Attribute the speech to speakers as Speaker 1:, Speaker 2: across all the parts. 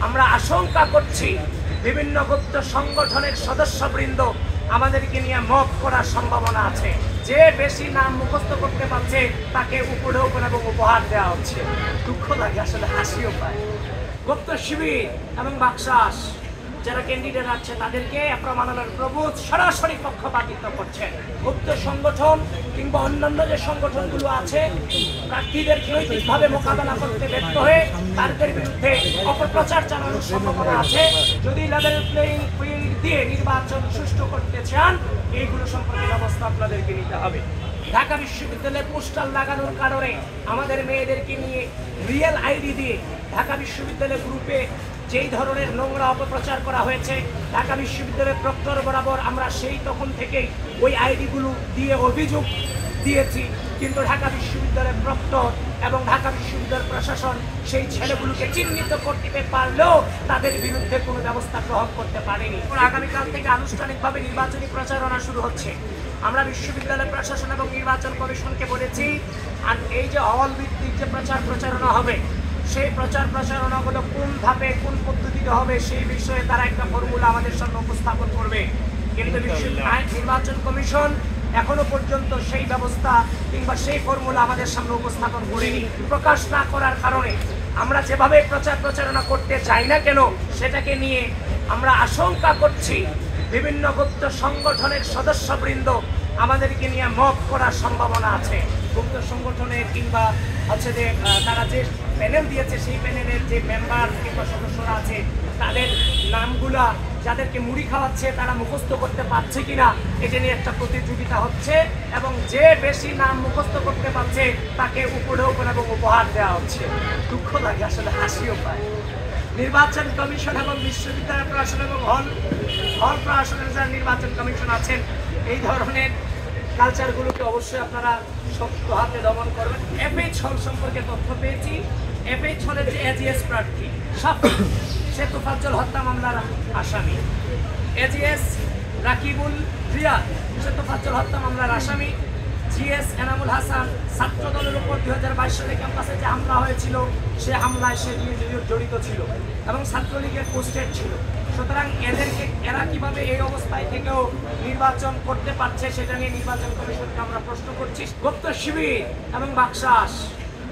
Speaker 1: আমরা আশঙ্কা করছি বিভিন্ন গুপ্ত সংগঠনের সদস্যবৃন্দ আমাদেরকে নিয়ে মব করার সম্ভাবনা আছে। যে বেশি নাম মুখস্থ করতে পারছে তাকে উপঢৌকন এবং উপহার দেওয়া হচ্ছে। দুঃখ লাগে, আসলে হাসিও পায়। গুপ্ত শিবির এবং বাকশাস যারা ক্যান্ডিডেট আছে তাদেরকে প্রমাণের প্রভূত সরাসরি পক্ষপাতিত্ব করছেন। গুপ্ত সংগঠন কিংবা অন্যান্য যে সংগঠনগুলো আছে প্রার্থীদেরকে নৈতিকভাবে মোকাবেলা করতে ব্যর্থ হয়ে তাদের বিরুদ্ধে অপপ্রচার চালানোর সম্ভাবনা আছে। যদি লেভেল প্লেইং ফিল্ড দিয়ে নির্বাচন সুষ্ঠু করতে চান এইগুলো সম্পর্কে ব্যবস্থা আপনাদেরকে নিতে হবে। ঢাকা বিশ্ববিদ্যালয়ে পোস্টার লাগানোর কারণে আমাদের মেয়েদেরকে নিয়ে রিয়েল আইডি দিয়ে ঢাকা বিশ্ববিদ্যালয় গ্রুপে যেই ধরনের নোংরা অপপ্রচার করা হয়েছে, ঢাকা বিশ্ববিদ্যালয়ের প্রক্টর বরাবর আমরা সেই তখন থেকেই ওই আইডিগুলো দিয়ে অভিযোগ দিয়েছি, কিন্তু ঢাকা বিশ্ববিদ্যালয়ের প্রক্টর এবং ঢাকা বিশ্ববিদ্যালয় প্রশাসন সেই ছেলেগুলোকে চিহ্নিত করতে পারলেও তাদের বিরুদ্ধে কোনো ব্যবস্থা গ্রহণ করতে পারেনি। আগামীকাল থেকে আনুষ্ঠানিকভাবে নির্বাচনী প্রচারণা শুরু হচ্ছে। আমরা বিশ্ববিদ্যালয় প্রশাসন এবং নির্বাচন কমিশনকে বলেছি, আর এই যে হল ভিত্তিক যে প্রচারণা হবে সেই প্রচারণাগুলো কোন ধাপে কোন পদ্ধতিতে হবে সেই বিষয়ে তারা একটা ফর্মুলা আমাদের সামনে উপস্থাপন করবে। কিন্তু নির্বাচন কমিশন এখনো পর্যন্ত সেই ব্যবস্থা কিংবা সেই ফর্মুলা আমাদের সামনে উপস্থাপন করেনি। প্রকাশ না করার কারণে আমরা যেভাবে প্রচারণা করতে চাই না কেন সেটাকে নিয়ে আমরা আশঙ্কা করছি বিভিন্ন গুপ্ত সংগঠনের সদস্যবৃন্দ আমাদেরকে নিয়ে মব করার সম্ভাবনা আছে। গুপ্ত সংগঠনের কিংবা হচ্ছে যে তারা যে প্যানেল দিয়েছে সেই প্যানেলের যে মেম্বার কিংবা সদস্যরা আছে তাদের নামগুলা যাদেরকে মুড়ি খাওয়াচ্ছে তারা মুখস্থ করতে পারছে কিনা এটা নিয়ে একটা প্রতিযোগিতা হচ্ছে, এবং যে বেশি নাম মুখস্থ করতে পারছে তাকে উপঢৌকন এবং উপহার দেওয়া হচ্ছে। দুঃখ লাগে, আসলে হাসিও পায়। নির্বাচন কমিশন এবং বিশ্ববিদ্যালয় প্রশাসন এবং হল প্রশাসনের যারা নির্বাচন কমিশন আছেন এই ধরনের কালচারগুলোকে অবশ্যই আপনারা শক্ত হাতে দমন করবেন। এফএইচ হল সম্পর্কে তথ্য পেয়েছি। এফএইচ হলের যে এজিএস প্রার্থী সে তোফাজ্জল হত্যা মামলার আসামি, এজিএস রাকিবুল রিয়াদ সে তোফাজ্জল হত্যা মামলার আসামি, জিএস এনামুল হাসান ছাত্র দলের উপর 2022 সালে ক্যাম্পাসে যে হামলা হয়েছিল সে হামলায় সে জড়িত ছিল এবং ছাত্রলীগের পোস্টেড ছিল। সুতরাং এরা কিভাবে এই অবস্থায় থেকেও নির্বাচন করতে পারছে সেটা নিয়ে নির্বাচন কমিশনকে আমরা প্রশ্ন করছি। গুপ্ত শিবির এবং বাকশাস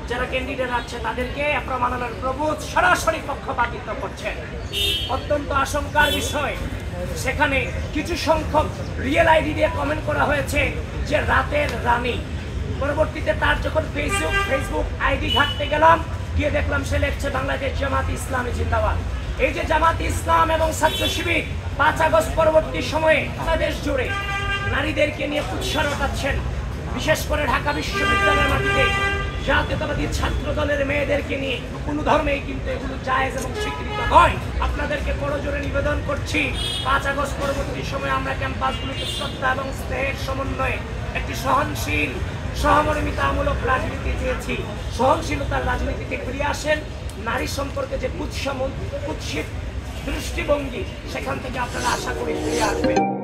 Speaker 1: যারা ক্যান্ডিডেট আছে তাদেরকে প্রমাণের প্রভূত সরাসরি পক্ষপাতিত্ব করছেন। অত্যন্ত আশঙ্কার বিষয়, সেখানে কিছু সংখ্যক রিয়েল আইডি দিয়ে কমেন্ট করা হয়েছে যে রাতের রানী। পরবর্তীতে তার যখন ফেসবুক আইডি ঘাঁটতে গেলাম গিয়ে দেখলাম সে লিখছে বাংলাদেশ জামাত ইসলামী জিন্দাবাদ। এই যে জামাত ইসলাম এবং ছাত্র শিবির 5 আগস্ট পরবর্তী সময়ে বাংলাদেশ জুড়ে নারীদেরকে নিয়ে কুৎসা রটাচ্ছেন, বিশেষ করে ঢাকা বিশ্ববিদ্যালয়ের মাটিতে জাতীয়তাবাদী ছাত্র দলের মেয়েদেরকে নিয়ে কোনো ধর্মেই কিন্তু এগুলো জায়েজ এবং স্বীকৃত নয়। আপনাদেরকে বড় জোরে নিবেদন করছি 5 আগস্ট পরবর্তী সময়ে আমরা ক্যাম্পাসগুলিতে শ্রদ্ধা এবং স্নেহের সমন্বয়ে একটি সহনশীল সহমর্মিতামূলক রাজনীতি চেয়েছি। সহনশীলতার রাজনীতিতে ফিরে আসেন। নারী সম্পর্কে যে কুৎসিত দৃষ্টিভঙ্গি সেখান থেকে আপনারা আশা করি ফিরে আসবেন।